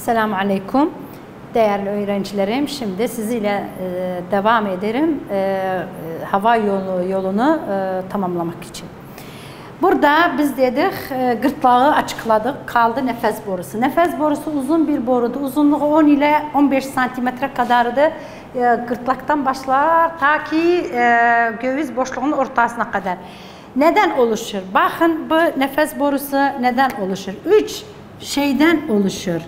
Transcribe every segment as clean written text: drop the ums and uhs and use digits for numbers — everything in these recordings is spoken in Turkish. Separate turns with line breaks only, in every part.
Esselamu Aleyküm değerli öğrencilerim. Şimdi sizinle devam ederim hava yolunu tamamlamak için. Burada biz dedik gırtlağı açıkladık. Kaldı nefes borusu. Nefes borusu uzun bir borudu. Uzunluğu 10 ile 15 santimetre kadardı. Gırtlaktan başlar ta ki göğüs boşluğunun ortasına kadar. Neden oluşur? Bakın bu nefes borusu neden oluşur? 3 şeyden oluşur.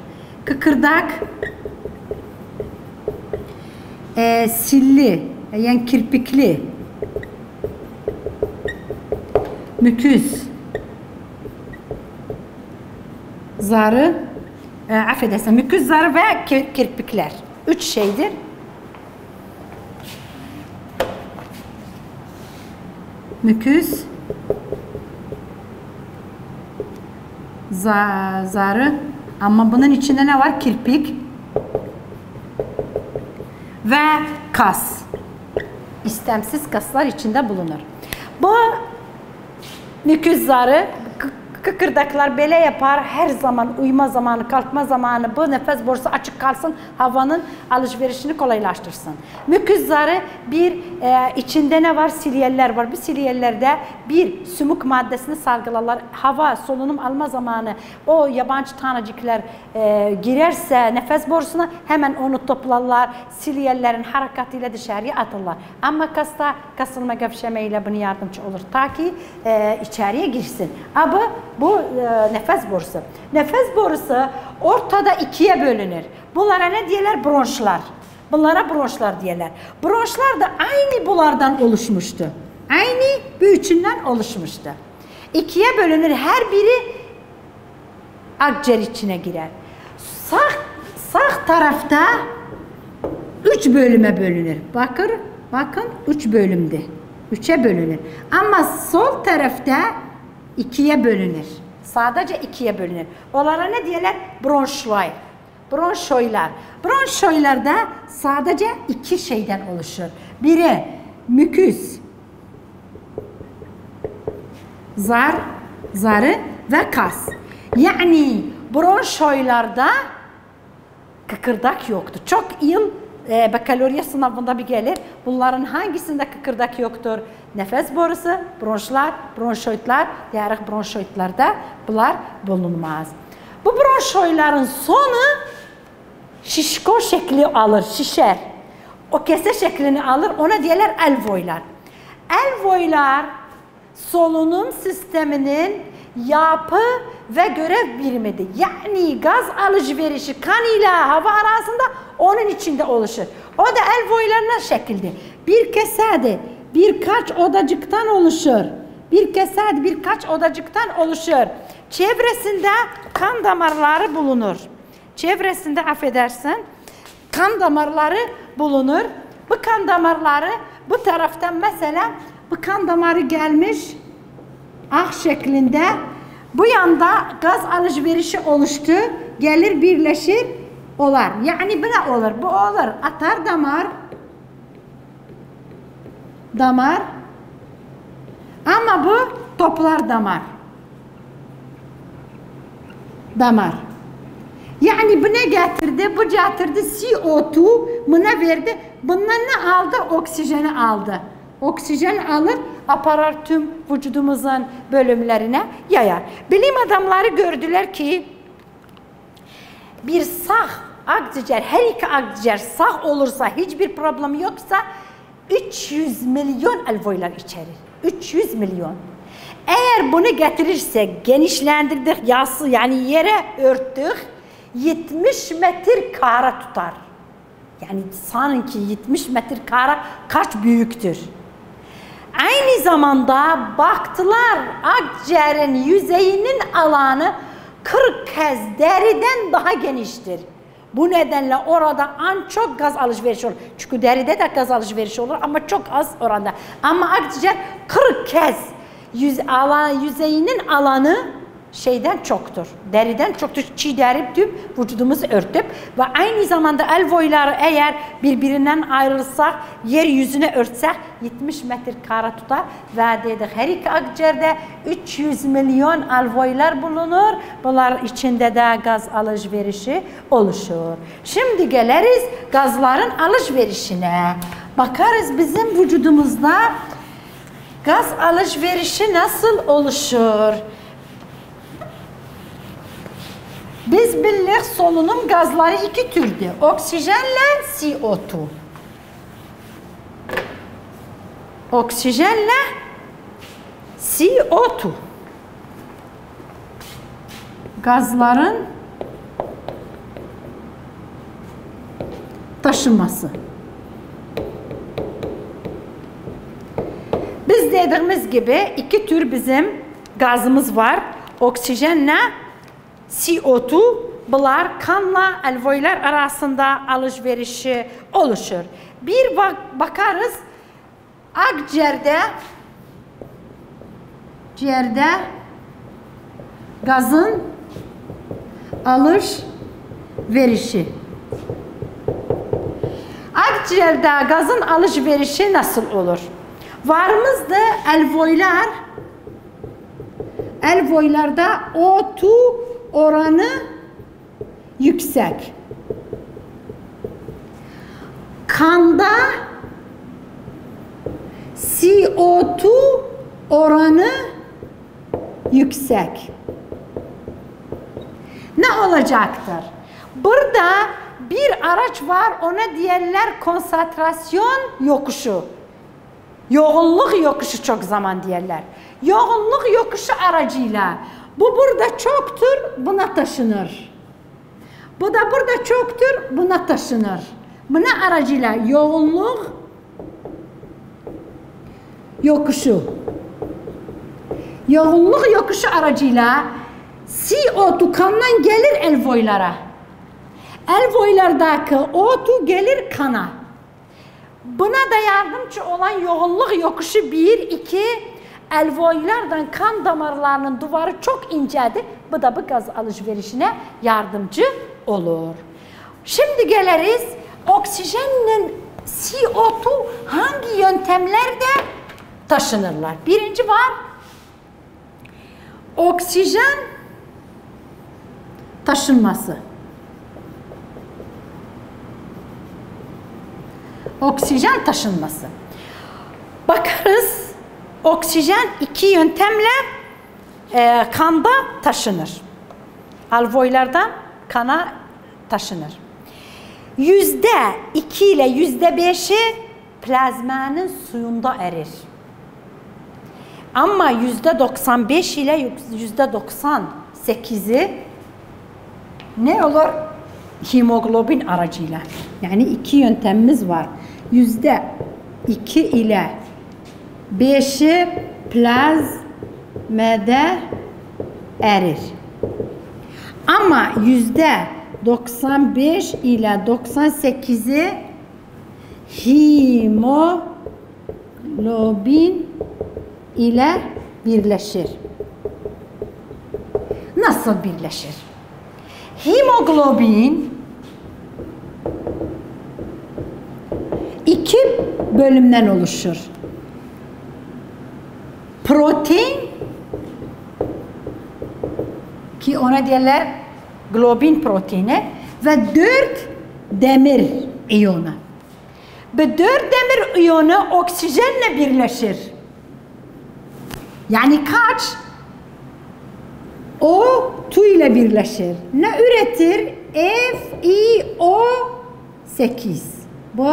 Kıkırdak, silli, yani kirpikli, müküz, zarı, affedersin, müküz zarı ve kirpikler. 3 şeydir. Müküz, zarı, ama bunun içinde ne var? Kirpik ve kas. İstemsiz kaslar içinde bulunur. Bu müküz zarı, kıkırdaklar böyle yapar. Her zaman uyuma zamanı, kalkma zamanı bu nefes borusu açık kalsın, havanın alışverişini kolaylaştırsın. Müküz zarı içinde ne var? Silyeller var. Bu silyellerde bir sümük maddesini salgılarlar. Hava, solunum alma zamanı o yabancı tanecikler girerse nefes borusuna hemen onu toplarlar. Silyellerin harekatıyla dışarıya atırlar. Ama kasta kasılma gevşemeyle bunu yardımcı olur. Ta ki içeriye girsin. Ama bu nefes borusu. Nefes borusu ortada ikiye bölünür. Bunlara ne diyorlar? Bronşlar. Bunlara bronşlar diyorlar. Bronşlar da aynı bulardan oluşmuştu. Aynı bu üçünden oluşmuştu. İkiye bölünür. Her biri akciğer içine girer. Sağ tarafta 3 bölüme bölünür. Bakın 3 bölümde. 3'e bölünür. Ama sol tarafta 2'ye bölünür. Sadece 2'ye bölünür. Onlara ne diyorlar? Bronşlar. Bronşoylar. Bronşoylar da sadece 2 şeyden oluşur. Biri müküz, zarı ve kas. Yani bronşoylarda kıkırdak yoktur. Çok yıl bakalorya sınavında bir gelir. Bunların hangisinde kıkırdak yoktur? Nefes borusu, bronşlar, bronşoidlar, diğer bronşoidlarda bunlar bulunmaz. Bu bronşoidların sonu şişko şekli alır, şişer. O kese şeklini alır, ona diyorlar alveolar. Alveolar solunum sisteminin yapı ve görev birimidir. Yani gaz alışverişi kan ile hava arasında onun içinde oluşur. O da alveolarla şekilde. Bir kesede birkaç odacıktan oluşur. Birkaç odacıktan oluşur. Çevresinde kan damarları bulunur. Çevresinde affedersin kan damarları bulunur. Bu kan damarları bu taraftan mesela bu kan damarı gelmiş ah şeklinde. Bu yanda gaz alışverişi oluştu. Gelir birleşir olar. Yani bu ne olur? Bu olur. Atar damar. Ama bu toplar damar. Yani bu ne getirdi? Bu getirdi CO2. Bu ne verdi? Bundan ne aldı? Oksijeni aldı. Oksijen alır, aparar tüm vücudumuzun bölümlerine yayar. Bilim adamları gördüler ki bir sağ akciğer, her iki akciğer sağ olursa, hiçbir problemi yoksa 300 milyon alveolar içerir. 300 milyon. Eğer bunu getirirsek, genişlendirdik, yassı yani yere örttük, 70 metrekare tutar. Yani sanın ki 70 metrekare kaç büyüktür? Aynı zamanda baktılar akciğerin yüzeyinin alanı 40 kez deriden daha geniştir. Bu nedenle orada çok gaz alışverişi olur. Çünkü deride de gaz alışverişi olur ama çok az oranda. Ama akciğer 40 kez yüzeyinin alanı şeyden çoktur. Deriden çoktur. Çiğ deri tüp vücudumuzu örtüp ve aynı zamanda alveoları eğer birbirinden ayrılsak, yeryüzüne örtsek 70 metrekare tutar ve dedik her iki akciğerde 300 milyon alveolar bulunur. Bunlar içinde de gaz alışverişi oluşur. Şimdi geliriz gazların alışverişine. Bakarız bizim vücudumuzda gaz alışverişi nasıl oluşur? Biz bildik solunum gazları iki türdür. Oksijenle CO2. Oksijenle CO2. Gazların taşınması. Biz dediğimiz gibi iki tür bizim gazımız var. Oksijenle CO2, bunlar kanla alveolar arasında alışverişi oluşur. Bir bakarız akciğerde gazın alışverişi. Akciğerde gazın alışverişi nasıl olur? Varımızda alveolar, alveolarda O2 oranı yüksek. Kanda CO2 oranı yüksek. Ne olacaktır? Burada bir araç var, ona diğerler konsantrasyon yokuşu. Yoğunluk yokuşu çok zaman diyorlar. Yoğunluk yokuşu aracıyla bu burada çoktur, buna taşınır. Bu da burada çoktur, buna taşınır. Buna aracıyla yoğunluk yokuşu. Yoğunluk yokuşu aracıyla CO2 kandan gelir alveolara. Alveolardaki O2 gelir kana. Buna da yardımcı olan yoğunluk yokuşu 1, 2, alveolardan kan damarlarının duvarı çok incedir. Bu da bu gaz alışverişine yardımcı olur. Şimdi geliriz oksijenle CO2 hangi yöntemlerde taşınırlar? Birinci var oksijen taşınması. Oksijen taşınması. Bakarız oksijen iki yöntemle kanda taşınır. Alveolardan kana taşınır. %2 ile %5'i plazmanın suyunda erir. Ama %95 ile %98'i ne olur? Hemoglobin aracıyla. Yani iki yöntemimiz var. %2 ile 5'i plazmada erir. Ama %95 ile 98'i hemoglobin ile birleşir. Nasıl birleşir? Hemoglobin iki bölümden oluşur. Protein ki ona diyorlar globin proteini ve 4 demir iyonu. Bu 4 demir iyonu oksijenle birleşir. Yani kaç? O2 ile birleşir. Ne üretir? FiO8. Bu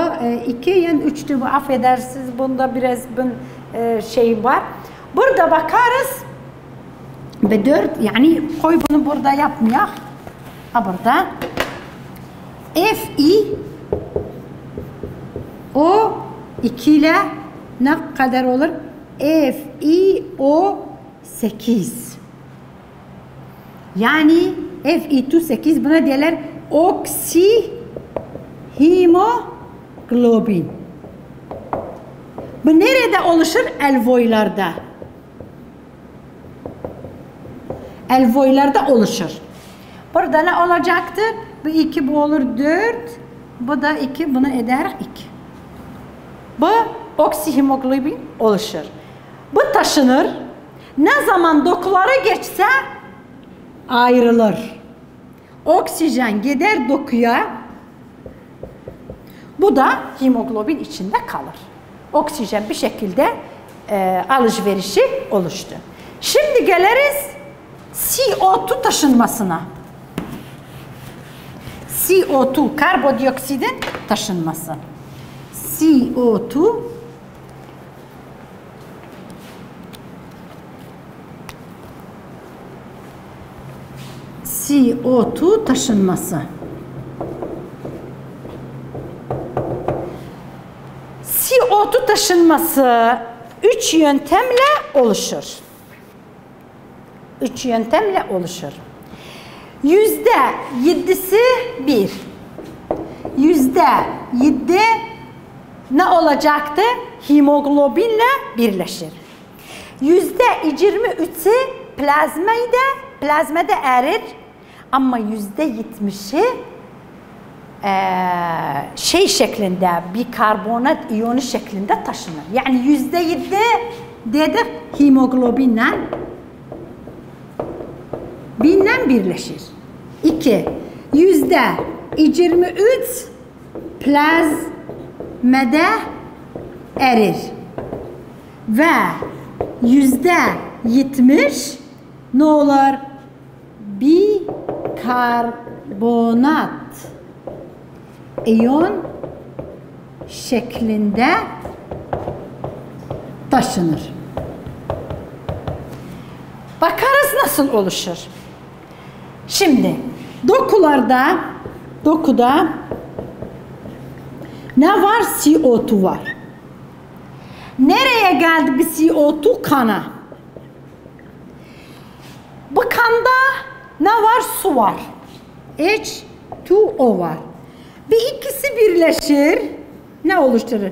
2 yani 3'tü bu, affedersiniz, bunda biraz şey var. Burada bakarız ve 4 yani koy bunu burada yapmayak. Ha burada FiO2 ile ne kadar olur? FiO8. Yani Fe2 buna diyorlar oksihemoglobin. Bu nerede oluşur? Alveolarda. alveollerde oluşur. Burada ne olacaktır? Bu 2 bu olur 4. Bu da 2, bunu eder 2. Bu oksihemoglobin oluşur. Bu taşınır. Ne zaman dokulara geçse ayrılır. Oksijen gider dokuya. Bu da hemoglobin içinde kalır. Oksijen bir şekilde alışverişi oluştu. Şimdi geliriz CO2 taşınmasına. CO2, karbondioksidin taşınması. CO2 taşınması. CO2 taşınması 3 yöntemle oluşur. 3 yöntemle oluşur. %7'si 1. %7 ne olacaktı? Hemoglobinle birleşir. %23'ü plazmada erir. Ama %70'i şey şeklinde, bikarbonat iyonu şeklinde taşınır. Yani %7 dedik hemoglobinle binle birleşir. 2. %23 plazmada erir. Ve %70 ne olur? Bikarbonat iyon şeklinde taşınır. Bakarız nasıl oluşur. Şimdi dokuda ne var? CO2 var. Nereye geldi bir CO2? Kana. Bu kanda ne var? Su var. H2O var. Bir ikisi birleşir. Ne oluşturur?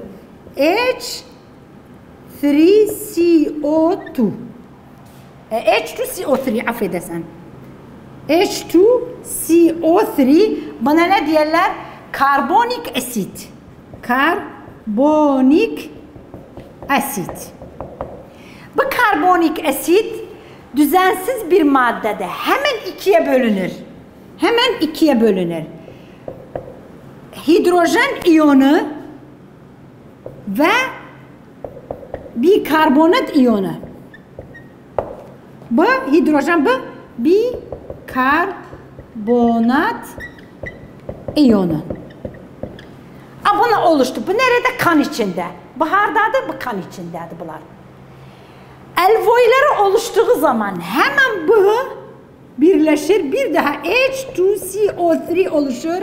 H3CO2. H2CO3 affedersen. H2CO3 bana ne diyorlar? Karbonik asit. Karbonik asit. Bu karbonik asit düzensiz bir maddede hemen ikiye bölünür. Hidrojen iyonu ve bikarbonat iyonu. Bu hidrojen, bu bikarbonat iyonu. Bunu oluştu. Bu nerede? Kan içinde. Buhardadır, bu kan içindedir bunlar. Alveolleri oluştuğu zaman hemen bu birleşir. Bir daha H2CO3 oluşur.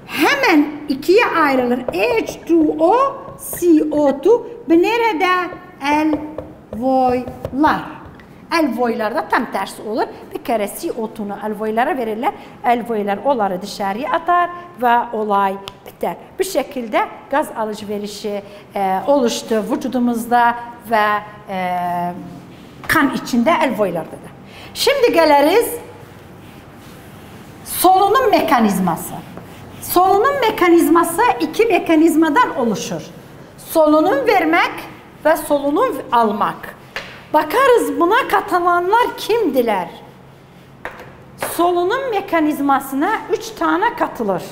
Hemen ikiye ayrılır. H2O, CO2. Bu nerede? Alveoller. Alveollarda tam tersi olur. Bir kere CO2'nu alveollara verirler. Alveoller onları dışarıya atar ve olay biter. Bu şekilde gaz alışverişi oluştu vücudumuzda ve kan içinde alveollarda da. Şimdi geliriz solunum mekanizması. Solunum mekanizması 2 mekanizmadan oluşur. Solunum vermek ve solunum almak. Bakarız buna katılanlar kimdiler? Solunum mekanizmasına 3 tane katılır.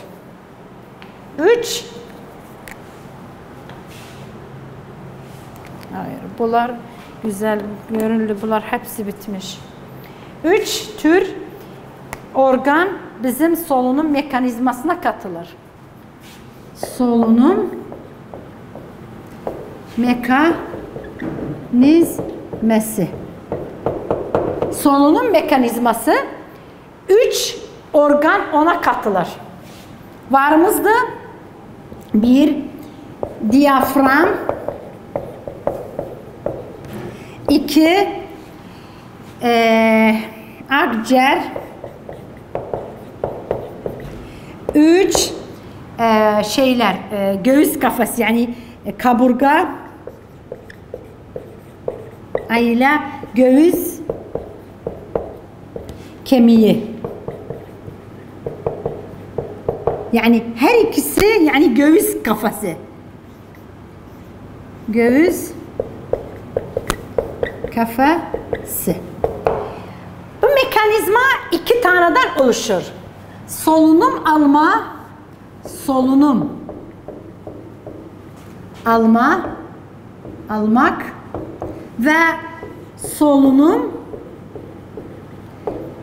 3. Hayır, bunlar güzel görünümlü, bunlar hepsi bitmiş. 3 tür organ bizim solunum mekanizmasına katılır. Solunum mekanizması. Solunum mekanizması 3 organ ona katılır. Varımızda 1 diyafram, 2 akciğer, 3 göğüs kafası yani kaburga ile göğüs kemiği. Yani her ikisi yani göğüs kafası. Göğüs kafası. Bu mekanizma iki taneden oluşur. Solunum alma, solunum almak ve solunum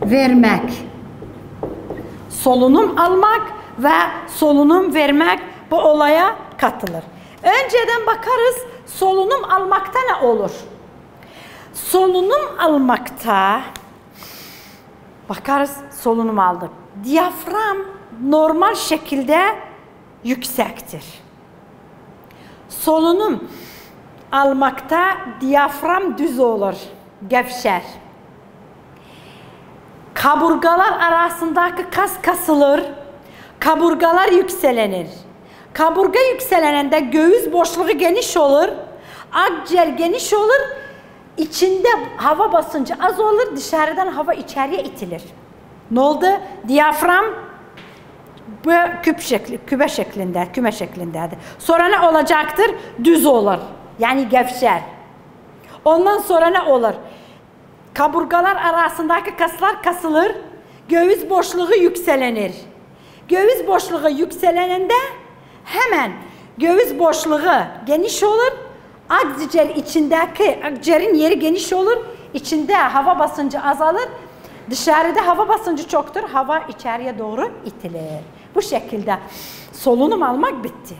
vermek. Solunum almak ve solunum vermek bu olaya katılır. Önceden bakarız solunum almakta ne olur? Solunum almakta bakarız solunum aldık. Diyafram normal şekilde yüksektir. Solunum almakta diyafram düz olur, gevşer. Kaburgalar arasındaki kas kasılır, kaburgalar yükselenir. Kaburga yükselenende göğüs boşluğu geniş olur, akciğer geniş olur, içinde hava basıncı az olur, dışarıdan hava içeriye itilir. Ne oldu? Diyafram bu küme şeklindedir. Sonra ne olacaktır? Düz olur. Yani gevşer. Ondan sonra ne olur? Kaburgalar arasındaki kaslar kasılır, göğüs boşluğu yükselenir. Göğüs boşluğu yükselenende hemen göğüs boşluğu geniş olur, akciğer içindeki akciğerin yeri geniş olur, içinde hava basıncı azalır, dışarıda hava basıncı çoktur, hava içeriye doğru itilir. Bu şekilde solunum almak bitti.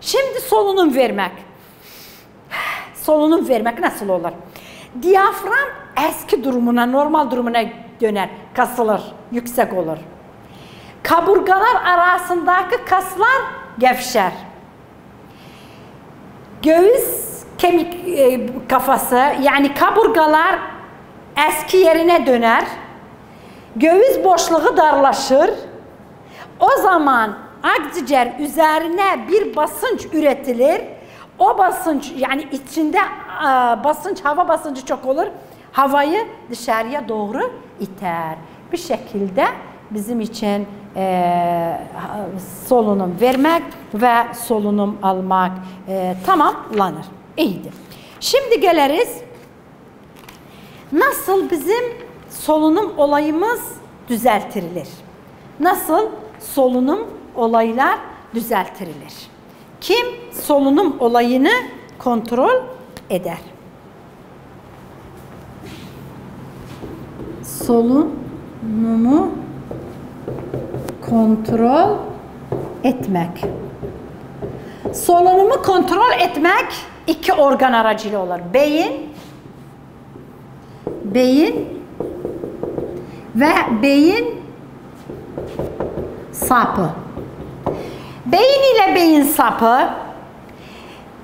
Şimdi solunum vermek. Solunum vermek nasıl olur? Diyafram eski durumuna, normal durumuna döner, kasılır, yüksek olur. Kaburgalar arasındaki kaslar gevşer. Göğüs kemik kafası yani kaburgalar eski yerine döner. Göğüs boşluğu darlaşır. O zaman akciğer üzerine bir basınç üretilir. O basınç yani içinde basınç, hava basıncı çok olur. Havayı dışarıya doğru iter. Bir şekilde bizim için solunum vermek ve solunum almak tamamlanır. İyidir. Şimdi geliriz. Nasıl bizim solunum olayımız düzeltilir? Nasıl solunum olaylar düzeltilir? Kim solunum olayını kontrol eder? Solunumu kontrol etmek. Solunumu kontrol etmek iki organ aracılığıyla olur. Beyin ve beyin sapı. Beyin ile beyin sapı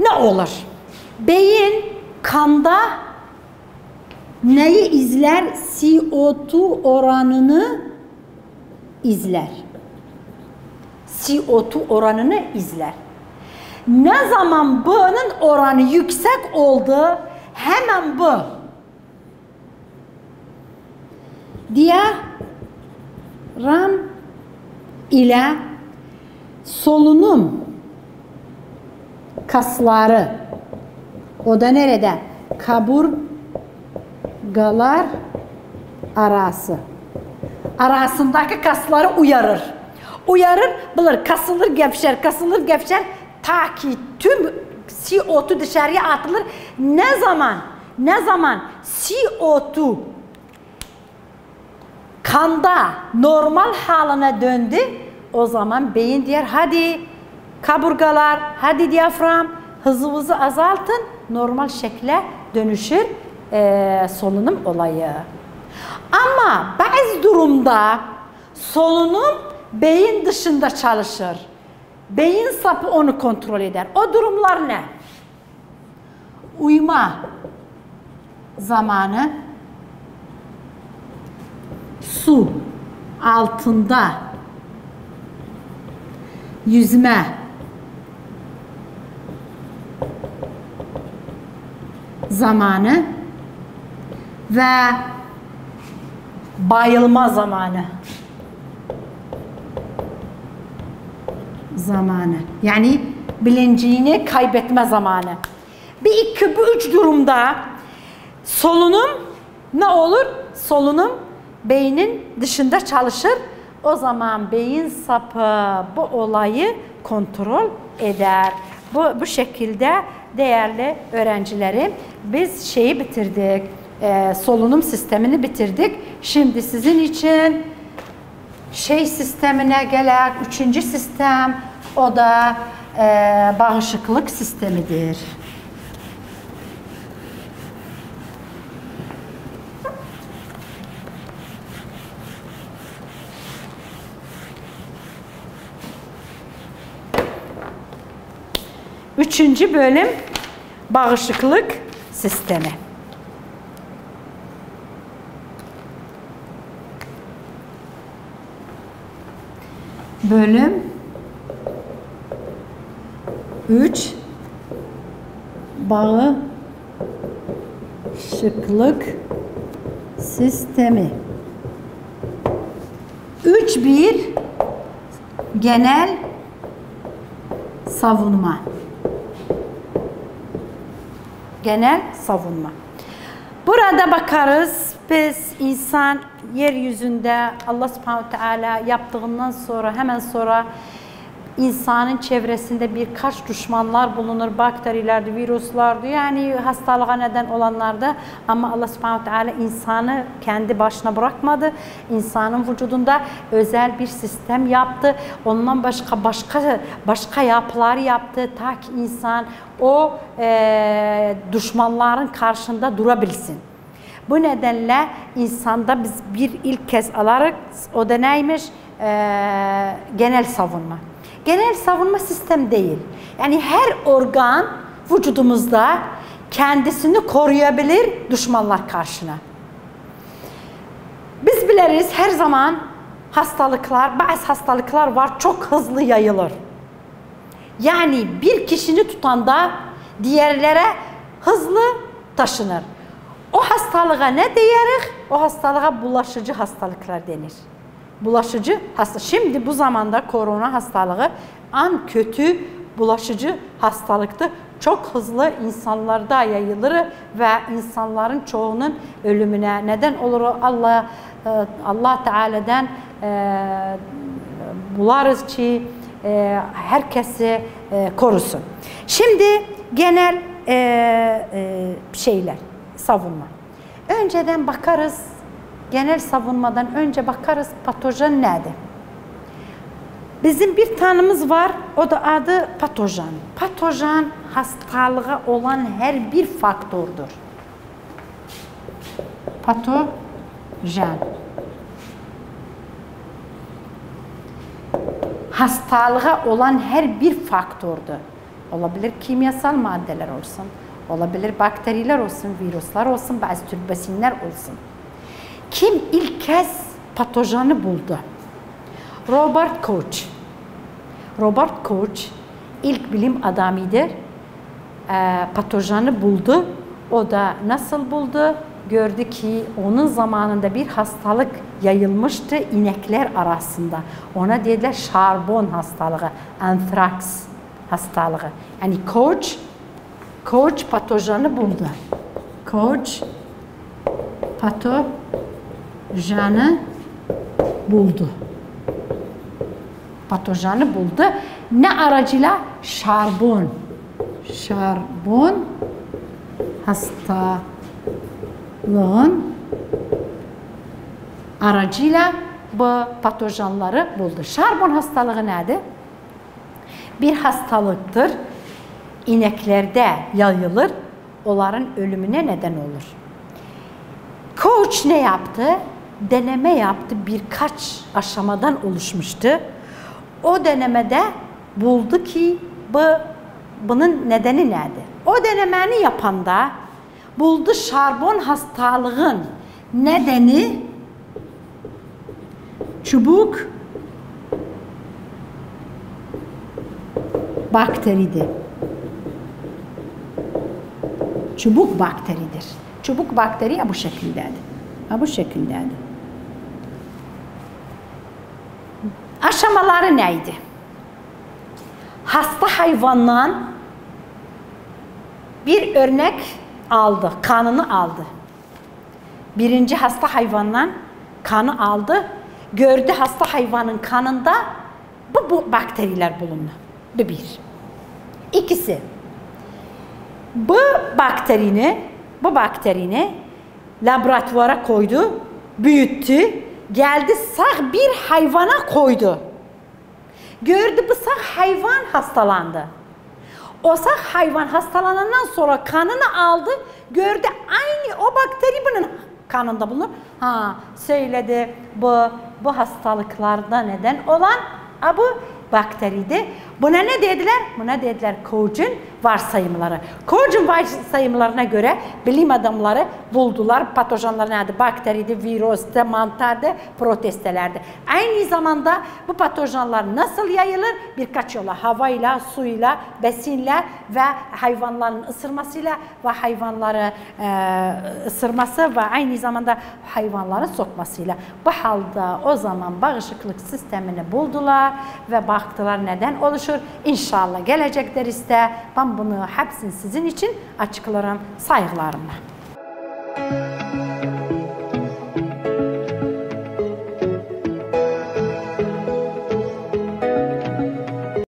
ne olur? Beyin kanda neyi izler? CO2 oranını izler. CO2 oranını izler. Ne zaman bunun oranı yüksek oldu, hemen bu diyafram ile solunum kasları, o da nerede? Kaburgalar arasındaki kasları uyarır. Bilir, kasılır, gevşer, ta ki tüm CO2 dışarıya atılır. Ne zaman CO2 kanda normal haline döndü, o zaman beyin diyor, hadi kaburgalar, hadi diyafram, hızınızı azaltın, normal şekle dönüşür solunum olayı. Ama bazı durumda solunum beyin dışında çalışır. Beyin sapı onu kontrol eder. O durumlar ne? Uyuma zamanı, su altında yüzme zamanı ve bayılma zamanı. Yani bilincini kaybetme zamanı. Bir iki, bu üç durumda solunum ne olur? Solunum beynin dışında çalışır. O zaman beyin sapı bu olayı kontrol eder. Bu şekilde değerli öğrencilerim biz şeyi bitirdik. Solunum sistemini bitirdik. Şimdi sizin için sistemine gelen üçüncü sistem, o da bağışıklık sistemidir. Üçüncü bölüm bağışıklık sistemi. Bölüm 3 bağışıklık sistemi. 3.1 genel savunma. Genel savunma. Burada bakarız biz insan yeryüzünde Allah Subhanahu Teala yaptığından sonra hemen sonra insanın çevresinde birkaç düşmanlar bulunur. Bakterilerdi, virüslerdi, yani hastalığa neden olanlarda, ama Allah Subhanahu Teala insanı kendi başına bırakmadı. İnsanın vücudunda özel bir sistem yaptı. Ondan başka yapılar yaptı ta ki insan o düşmanların karşısında durabilsin. Bu nedenle insanda biz bir ilk kez alarak, o da neymiş? Genel savunma. Genel savunma sistem değil. Yani her organ vücudumuzda kendisini koruyabilir düşmanlar karşına. Biz biliriz her zaman bazı hastalıklar var, çok hızlı yayılır. Yani bir kişini tutanda diğerlere hızlı taşınır. O hastalığa ne diyeriz? O hastalığa bulaşıcı hastalıklar denir. Bulaşıcı hastalık. Şimdi bu zamanda korona hastalığı en kötü bulaşıcı hastalıktı. Çok hızlı insanlarda yayılır ve insanların çoğunun ölümüne neden olur. Allah Teala'dan bularız ki herkesi korusun. Şimdi genel savunma. Önceden bakarız. Genel savunmadan önce bakarız patojen nedir? Bizim bir tanımız var, o da adı patojen. Patojen hastalığa olan her bir faktördür. Patojen. Hastalığa olan her bir faktördür. Olabilir kimyasal maddeler olsun, olabilir bakteriler olsun, virüsler olsun, bazı tür besinler olsun. Kim ilk kez patojeni buldu? Robert Koch. Robert Koch ilk bilim adamıdır. Patojeni buldu. O da nasıl buldu? Gördü ki onun zamanında bir hastalık yayılmıştı inekler arasında. Ona dediler şarbon hastalığı, antraks hastalığı. Yani Koch patojeni buldu. Koch patojeni buldu. Patojeni buldu. Ne aracıyla? Şarbon. Şarbon hastalığın aracıyla bu patojenleri buldu. Şarbon hastalığı nedir? Bir hastalıktır. İneklerde yayılır. Onların ölümüne neden olur. Koch ne yaptı? Deneme yaptı. Birkaç aşamadan oluşmuştu. O denemede buldu ki bunun nedeni nedir? O denemeni yapanda buldu şarbon hastalığın nedeni çubuk bakteridir. Çubuk bakteridir. Çubuk bakteri bu şekildedir. Bu şekildedir. Aşamaları neydi? Hasta hayvandan bir örnek aldı, kanını aldı. Birinci hasta hayvandan kanı aldı. Gördü hasta hayvanın kanında bu bakteriler bulundu. Bu bir. İkisi. Bu bakterini laboratuvara koydu, büyüttü, geldi sağ bir hayvana koydu. Gördü bu sağ hayvan hastalandı. O sağ hayvan hastalanandan sonra kanını aldı, gördü aynı o bakteri bunun kanında bulunur. Söyledi bu hastalıklarda neden olan bu bakteriydi. Buna ne dediler? Buna dediler Koch'un varsayımları. Koch'un varsayımlarına göre bilim adamları buldular. Patojenler nedir? Bakteriydi, virüstü, mantardı, protestelerdi. Aynı zamanda bu patojenler nasıl yayılır? Birkaç yolla, havayla, suyla, besinle ve hayvanların ısırmasıyla ve hayvanları ısırması ve aynı zamanda hayvanların sokmasıyla. Bu halde o zaman bağışıklık sistemini buldular ve baktılar neden oluşur. İnşallah gelecek derste ben bunu hepsini sizin için açıklarım saygılarımla.